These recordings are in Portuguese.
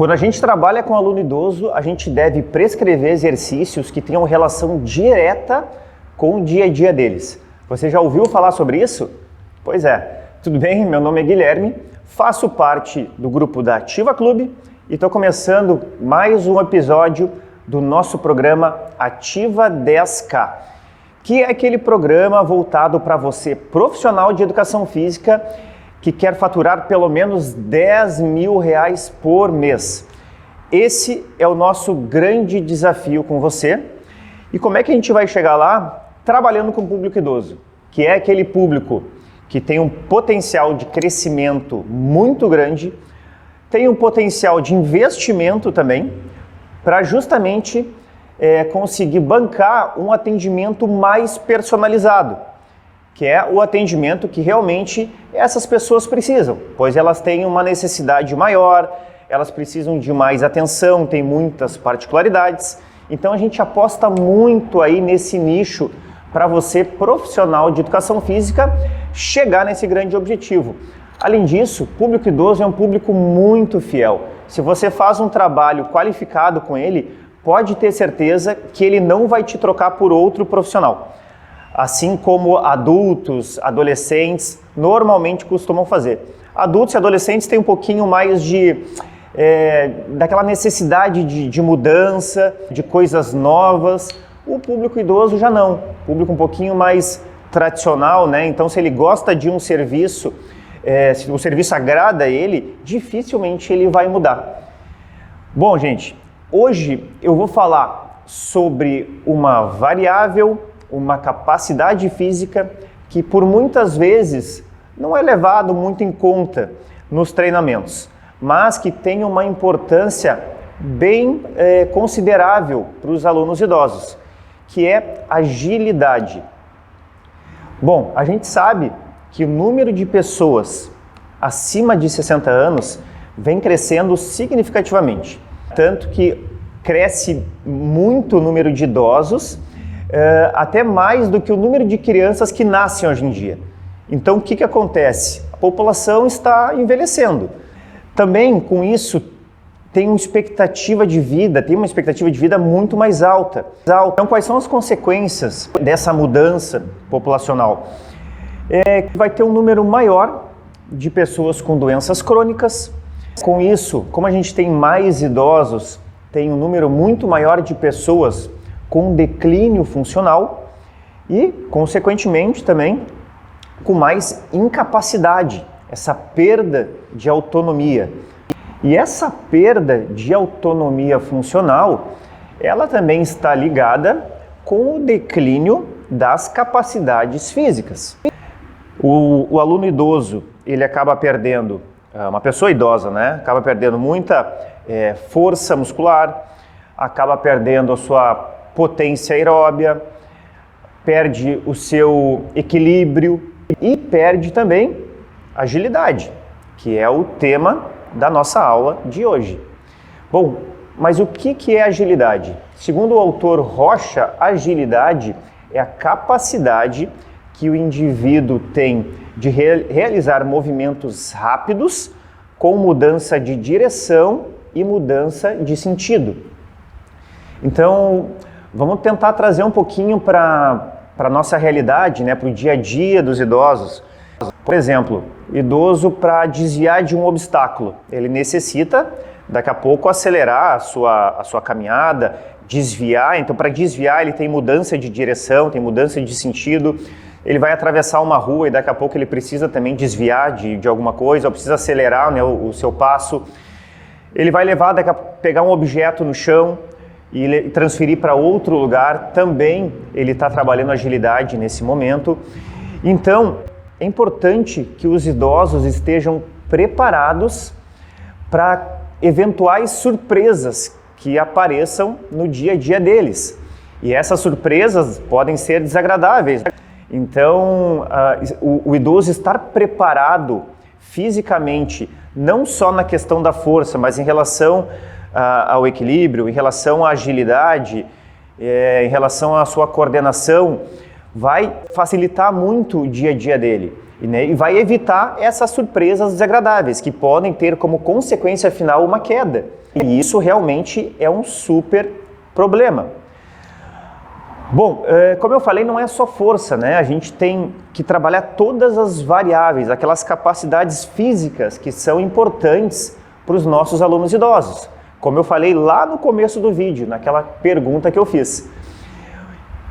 Quando a gente trabalha com aluno idoso, a gente deve prescrever exercícios que tenham relação direta com o dia a dia deles. Você já ouviu falar sobre isso? Pois é. Tudo bem? Meu nome é Guilherme, faço parte do grupo da Ativa Clube e estou começando mais um episódio do nosso programa Ativa 10K, que é aquele programa voltado para você, profissional de educação física, que quer faturar pelo menos R$10 mil por mês. Esse é o nosso grande desafio com você. E como é que a gente vai chegar lá? Trabalhando com o público idoso, que é aquele público que tem um potencial de crescimento muito grande, tem um potencial de investimento também, para justamente conseguir bancar um atendimento mais personalizado, que é o atendimento que realmente essas pessoas precisam, pois elas têm uma necessidade maior, elas precisam de mais atenção, tem muitas particularidades. Então a gente aposta muito aí nesse nicho para você, profissional de educação física, chegar nesse grande objetivo. Além disso, o público idoso é um público muito fiel. Se você faz um trabalho qualificado com ele, pode ter certeza que ele não vai te trocar por outro profissional. Assim como adultos, adolescentes, normalmente costumam fazer. Adultos e adolescentes têm um pouquinho mais daquela necessidade de mudança, de coisas novas. O público idoso já não. O público um pouquinho mais tradicional, né? Então, se ele gosta de um serviço, se o serviço agrada a ele, dificilmente ele vai mudar. Bom, gente, hoje eu vou falar sobre uma variável, uma capacidade física que por muitas vezes não é levado muito em conta nos treinamentos, mas que tem uma importância bem considerável para os alunos idosos, que é agilidade. Bom, a gente sabe que o número de pessoas acima de 60 anos vem crescendo significativamente, tanto que cresce muito o número de idosos, até mais do que o número de crianças que nascem hoje em dia. Então, o que acontece? A população está envelhecendo. Também, com isso, tem uma expectativa de vida muito mais alta. Então, quais são as consequências dessa mudança populacional? Vai ter um número maior de pessoas com doenças crônicas. Com isso, como a gente tem mais idosos, tem um número muito maior de pessoas com declínio funcional e, consequentemente, também com mais incapacidade, essa perda de autonomia. E essa perda de autonomia funcional, ela também está ligada com o declínio das capacidades físicas. O aluno idoso, ele acaba perdendo, uma pessoa idosa, né? Acaba perdendo muita força muscular, acaba perdendo a sua potência aeróbia, perde o seu equilíbrio e perde também agilidade, que é o tema da nossa aula de hoje. Bom, mas o que é agilidade? Segundo o autor Rocha, agilidade é a capacidade que o indivíduo tem de realizar movimentos rápidos com mudança de direção e mudança de sentido. Então, vamos tentar trazer um pouquinho para a nossa realidade, né, para o dia a dia dos idosos. Por exemplo, idoso para desviar de um obstáculo, ele necessita daqui a pouco acelerar a sua caminhada, desviar. Então, para desviar, ele tem mudança de direção, tem mudança de sentido. Ele vai atravessar uma rua e daqui a pouco ele precisa também desviar de alguma coisa, ou precisa acelerar, né, o seu passo. Ele vai pegar um objeto no chão e transferir para outro lugar. Também ele está trabalhando agilidade nesse momento. Então, é importante que os idosos estejam preparados para eventuais surpresas que apareçam no dia a dia deles. E essas surpresas podem ser desagradáveis. Então, o idoso estar preparado fisicamente, não só na questão da força, mas em relação ao equilíbrio, em relação à agilidade, em relação à sua coordenação, vai facilitar muito o dia a dia dele. né, e vai evitar essas surpresas desagradáveis que podem ter como consequência final uma queda. E isso realmente é um super problema. Bom, como eu falei, não é só força, né? A gente tem que trabalhar todas as variáveis, aquelas capacidades físicas que são importantes para os nossos alunos idosos. Como eu falei lá no começo do vídeo, naquela pergunta que eu fiz.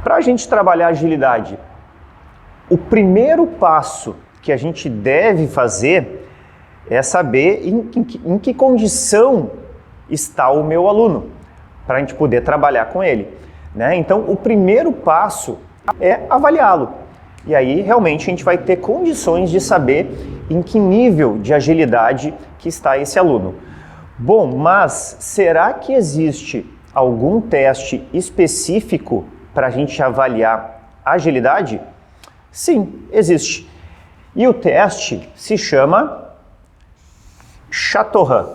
Para a gente trabalhar agilidade, o primeiro passo que a gente deve fazer é saber em que condição está o meu aluno, para a gente poder trabalhar com ele, né? Então, o primeiro passo é avaliá-lo. E aí, realmente, a gente vai ter condições de saber em que nível de agilidade que está esse aluno. Bom, mas será que existe algum teste específico para a gente avaliar a agilidade? Sim, existe. E o teste se chama Chatorran.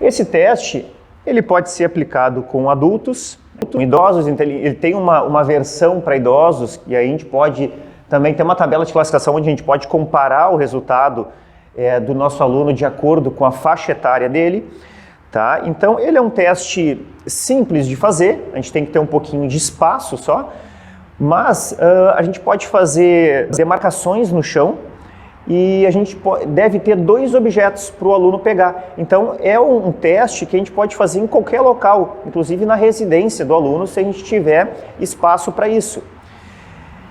Esse teste ele pode ser aplicado com adultos, com idosos, ele tem uma versão para idosos, e aí a gente pode também ter uma tabela de classificação onde a gente pode comparar o resultado do nosso aluno de acordo com a faixa etária dele. Tá? Então ele é um teste simples de fazer, a gente tem que ter um pouquinho de espaço só, mas a gente pode fazer demarcações no chão e a gente deve ter 2 objetos para o aluno pegar. Então é um teste que a gente pode fazer em qualquer local, inclusive na residência do aluno, se a gente tiver espaço para isso.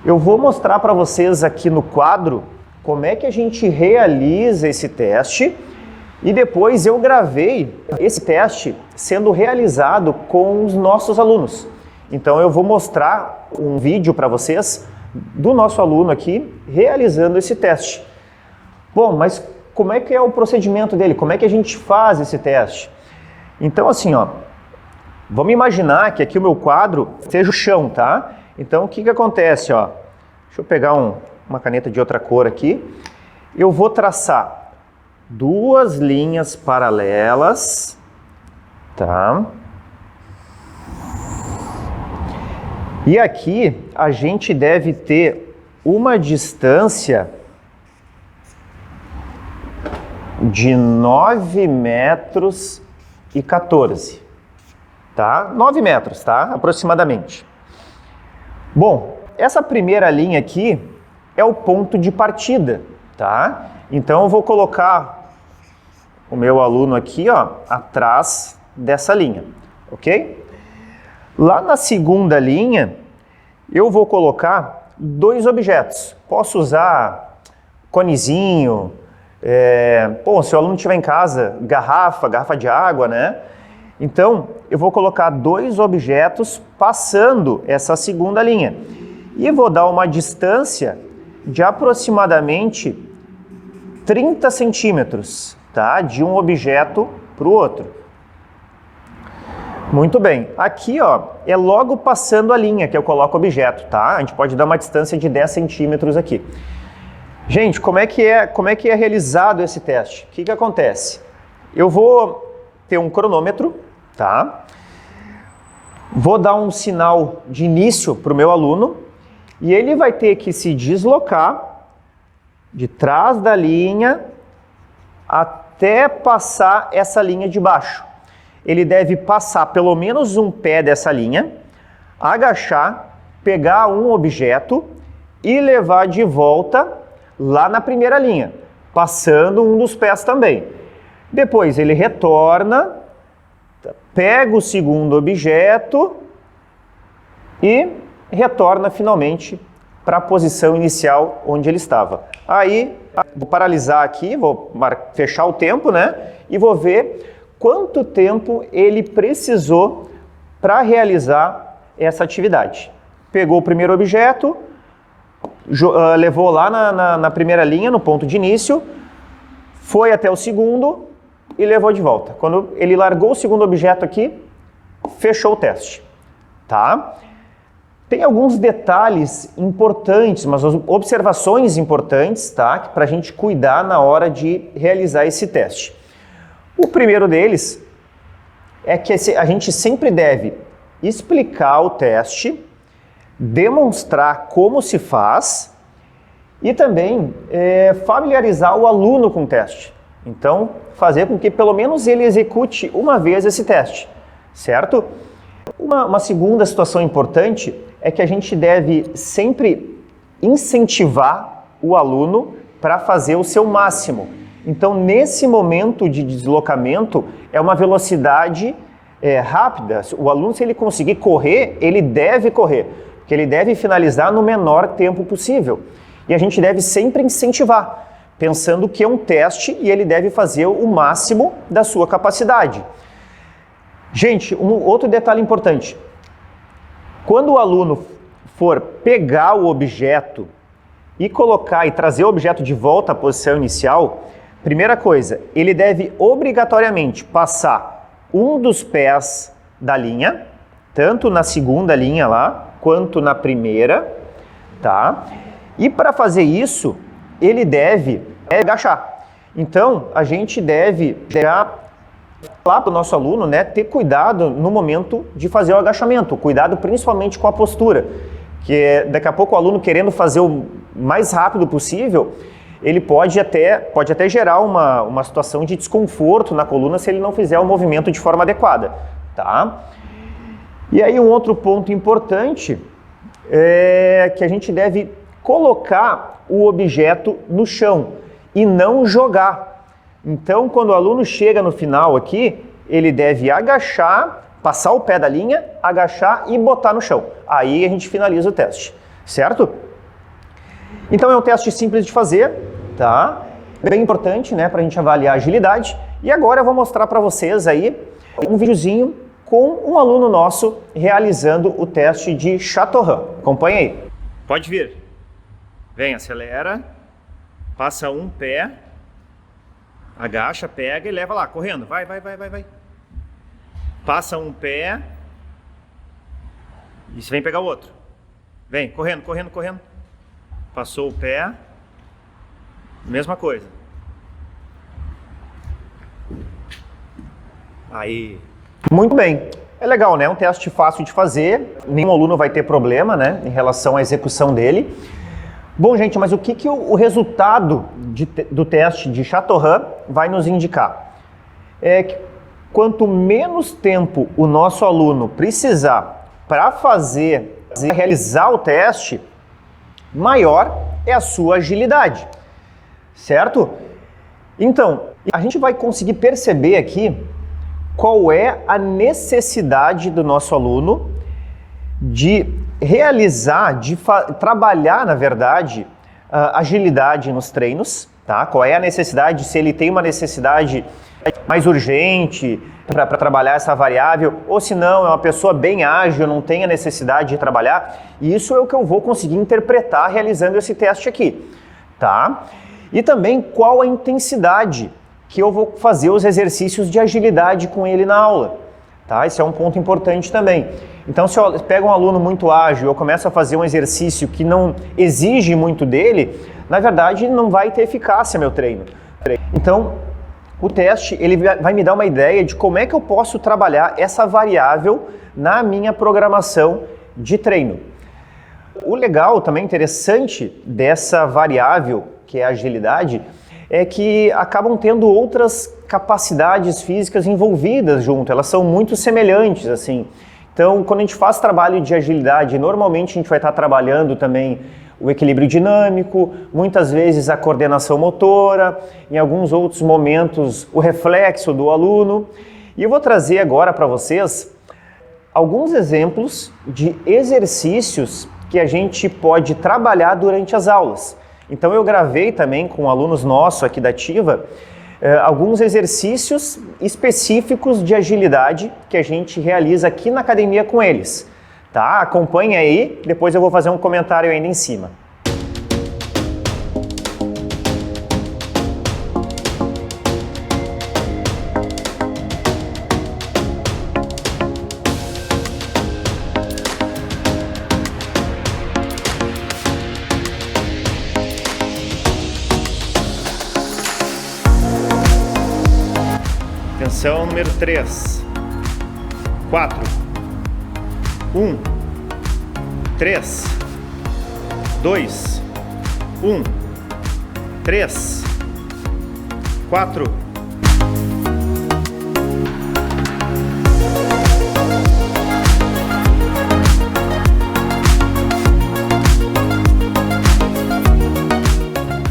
Eu vou mostrar para vocês aqui no quadro como é que a gente realiza esse teste e depois eu gravei esse teste sendo realizado com os nossos alunos. Então eu vou mostrar um vídeo para vocês do nosso aluno aqui realizando esse teste. Bom, mas como é que é o procedimento dele? Como é que a gente faz esse teste? Então assim, ó, vamos imaginar que aqui o meu quadro seja o chão, tá? Então o que que acontece, ó? Deixa eu pegar uma caneta de outra cor aqui. Eu vou traçar 2 linhas paralelas, tá? E aqui a gente deve ter uma distância de 9 metros e 14, tá? 9 metros, tá? Aproximadamente. Bom, essa primeira linha aqui é o ponto de partida, tá? Então eu vou colocar o meu aluno aqui, ó, atrás dessa linha, ok? Lá na segunda linha, eu vou colocar 2 objetos. Posso usar conezinho, se o aluno estiver em casa, garrafa de água, né? Então, eu vou colocar 2 objetos passando essa segunda linha. E vou dar uma distância de aproximadamente 30 centímetros, tá? De um objeto para o outro. Muito bem. Aqui, ó, é logo passando a linha que eu coloco o objeto, tá? A gente pode dar uma distância de 10 centímetros aqui. Gente, como é que é realizado esse teste? O que que acontece? Eu vou ter um cronômetro, tá? Vou dar um sinal de início para o meu aluno e ele vai ter que se deslocar de trás da linha até passar essa linha de baixo. Ele deve passar pelo menos um pé dessa linha, agachar, pegar um objeto e levar de volta lá na primeira linha, passando um dos pés também. Depois ele retorna, pega o segundo objeto e retorna finalmente para a posição inicial onde ele estava. Aí, vou paralisar aqui, vou fechar o tempo, né? E vou ver quanto tempo ele precisou para realizar essa atividade. Pegou o primeiro objeto, levou lá na primeira linha, no ponto de início, foi até o segundo e levou de volta. Quando ele largou o segundo objeto aqui, fechou o teste, tá? Tem alguns detalhes importantes, mas observações importantes, tá? Para a gente cuidar na hora de realizar esse teste. O primeiro deles é que a gente sempre deve explicar o teste, demonstrar como se faz E também familiarizar o aluno com o teste. Então, fazer com que pelo menos ele execute uma vez esse teste, certo? Uma segunda situação importante é que a gente deve sempre incentivar o aluno para fazer o seu máximo. Então, nesse momento de deslocamento, é uma velocidade rápida. O aluno, se ele conseguir correr, ele deve correr, porque ele deve finalizar no menor tempo possível. E a gente deve sempre incentivar, pensando que é um teste e ele deve fazer o máximo da sua capacidade. Gente, um outro detalhe importante. Quando o aluno for pegar o objeto e colocar e trazer o objeto de volta à posição inicial, primeira coisa, ele deve obrigatoriamente passar um dos pés da linha, tanto na segunda linha lá, quanto na primeira, tá? E para fazer isso, ele deve agachar. Então, a gente deve já falar para o nosso aluno, né, ter cuidado no momento de fazer o agachamento, cuidado principalmente com a postura, que daqui a pouco o aluno querendo fazer o mais rápido possível, ele pode até gerar uma situação de desconforto na coluna se ele não fizer o movimento de forma adequada, tá? E aí um outro ponto importante é que a gente deve colocar o objeto no chão e não jogar. Então, quando o aluno chega no final aqui, ele deve agachar, passar o pé da linha, agachar e botar no chão. Aí a gente finaliza o teste, certo? Então é um teste simples de fazer, tá? Bem importante, né, para a gente avaliar a agilidade. E agora eu vou mostrar para vocês aí um videozinho com um aluno nosso realizando o teste de Chatorran. Acompanha aí. Pode vir. Vem, acelera, passa um pé, agacha, pega e leva lá, correndo. Vai. Passa um pé e você vem pegar o outro. Vem, correndo. Passou o pé, mesma coisa. Aí. Muito bem. É legal, né? É um teste fácil de fazer, nenhum aluno vai ter problema, né, em relação à execução dele. Bom, gente, mas o que o resultado do teste de Chatorran vai nos indicar? É que quanto menos tempo o nosso aluno precisar para realizar o teste, maior é a sua agilidade, certo? Então, a gente vai conseguir perceber aqui qual é a necessidade do nosso aluno de realizar, trabalhar, na verdade, agilidade nos treinos, tá? Qual é a necessidade, se ele tem uma necessidade mais urgente para trabalhar essa variável, ou se não, é uma pessoa bem ágil, não tem a necessidade de trabalhar. E isso é o que eu vou conseguir interpretar realizando esse teste aqui, tá? E também qual a intensidade que eu vou fazer os exercícios de agilidade com ele na aula, tá? Esse é um ponto importante também. Então, se eu pego um aluno muito ágil, eu começo a fazer um exercício que não exige muito dele, na verdade não vai ter eficácia meu treino. Então, o teste ele vai me dar uma ideia de como é que eu posso trabalhar essa variável na minha programação de treino. O legal, também interessante dessa variável, que é a agilidade, é que acabam tendo outras capacidades físicas envolvidas junto, elas são muito semelhantes, assim. Então, quando a gente faz trabalho de agilidade, normalmente a gente vai estar trabalhando também o equilíbrio dinâmico, muitas vezes a coordenação motora, em alguns outros momentos o reflexo do aluno. E eu vou trazer agora para vocês alguns exemplos de exercícios que a gente pode trabalhar durante as aulas. Então eu gravei também com alunos nossos aqui da Ativa alguns exercícios específicos de agilidade que a gente realiza aqui na academia com eles. Tá? Acompanha aí, depois eu vou fazer um comentário ainda em cima. Atenção, número 3, 4, 1, 3, 2, 1, 3, 4.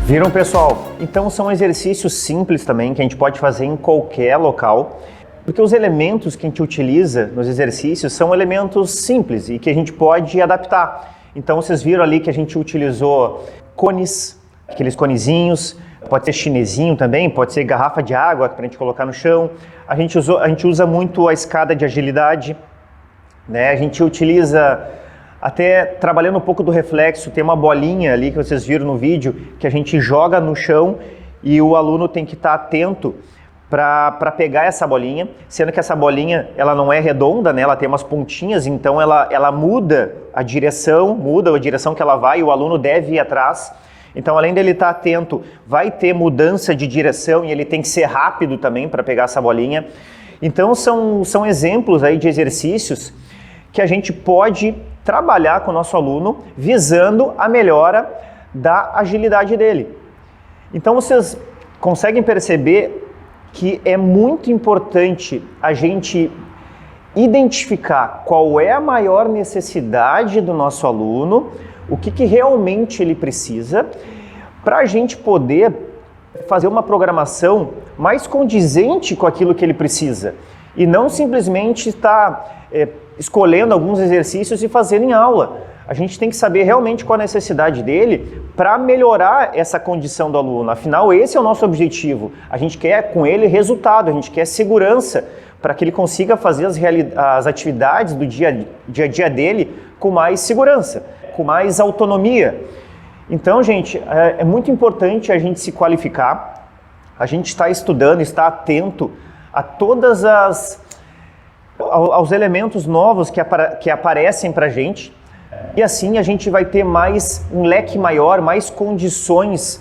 Viram, pessoal? Então são exercícios simples também que a gente pode fazer em qualquer local, porque os elementos que a gente utiliza nos exercícios são elementos simples e que a gente pode adaptar. Então vocês viram ali que a gente utilizou cones, aqueles conezinhos, pode ser chinesinho também, pode ser garrafa de água para a gente colocar no chão. A gente usa muito a escada de agilidade, né? A gente utiliza até trabalhando um pouco do reflexo, tem uma bolinha ali que vocês viram no vídeo que a gente joga no chão e o aluno tem que estar atento para pegar essa bolinha, sendo que essa bolinha ela não é redonda, né? Ela tem umas pontinhas, então ela muda a direção que ela vai e o aluno deve ir atrás. Então, além dele estar atento, vai ter mudança de direção e ele tem que ser rápido também para pegar essa bolinha. Então, são exemplos aí de exercícios que a gente pode trabalhar com o nosso aluno visando a melhora da agilidade dele. Então vocês conseguem perceber que é muito importante a gente identificar qual é a maior necessidade do nosso aluno, o que realmente ele precisa, para a gente poder fazer uma programação mais condizente com aquilo que ele precisa e não simplesmente estar escolhendo alguns exercícios e fazendo em aula. A gente tem que saber realmente qual a necessidade dele para melhorar essa condição do aluno. Afinal, esse é o nosso objetivo. A gente quer com ele resultado, a gente quer segurança para que ele consiga fazer as atividades do dia a dia dele com mais segurança, com mais autonomia. Então, gente, é muito importante a gente se qualificar, a gente está estudando, está atento a todas aos elementos novos que aparecem para a gente, e assim a gente vai ter um leque maior, mais condições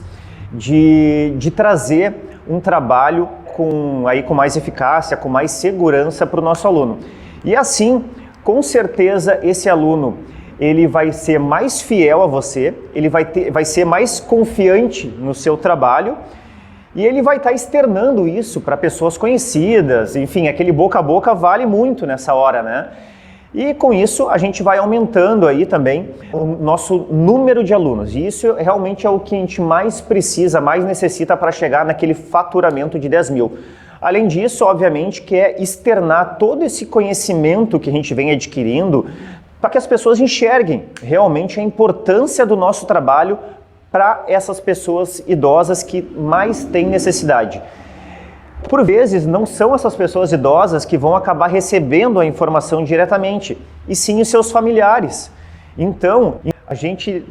de trazer um trabalho com mais eficácia, com mais segurança para o nosso aluno. E assim, com certeza, esse aluno ele vai ser mais fiel a você, ele vai ser mais confiante no seu trabalho, e ele vai estar externando isso para pessoas conhecidas, enfim, aquele boca a boca vale muito nessa hora, né? E com isso a gente vai aumentando aí também o nosso número de alunos. E isso realmente é o que a gente mais precisa, mais necessita para chegar naquele faturamento de 10 mil. Além disso, obviamente, que é externar todo esse conhecimento que a gente vem adquirindo para que as pessoas enxerguem realmente a importância do nosso trabalho para essas pessoas idosas que mais têm necessidade. Por vezes, não são essas pessoas idosas que vão acabar recebendo a informação diretamente, e sim os seus familiares. Então, a gente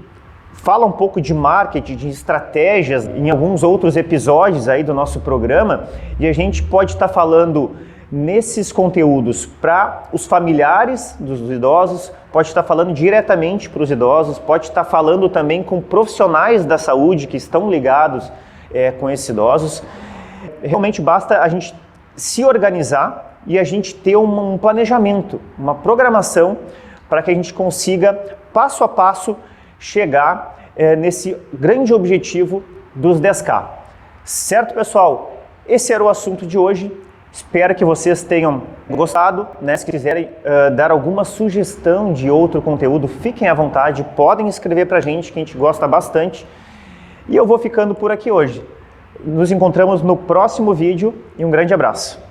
fala um pouco de marketing, de estratégias em alguns outros episódios aí do nosso programa, e a gente pode estar falando nesses conteúdos para os familiares dos idosos, pode estar falando diretamente para os idosos, pode estar falando também com profissionais da saúde que estão ligados com esses idosos. Realmente basta a gente se organizar e a gente ter um planejamento, uma programação para que a gente consiga, passo a passo, chegar nesse grande objetivo dos 10K. Certo, pessoal? Esse era o assunto de hoje. Espero que vocês tenham gostado, né? Se quiserem dar alguma sugestão de outro conteúdo, fiquem à vontade, podem escrever para a gente, que a gente gosta bastante. E eu vou ficando por aqui hoje. Nos encontramos no próximo vídeo e um grande abraço.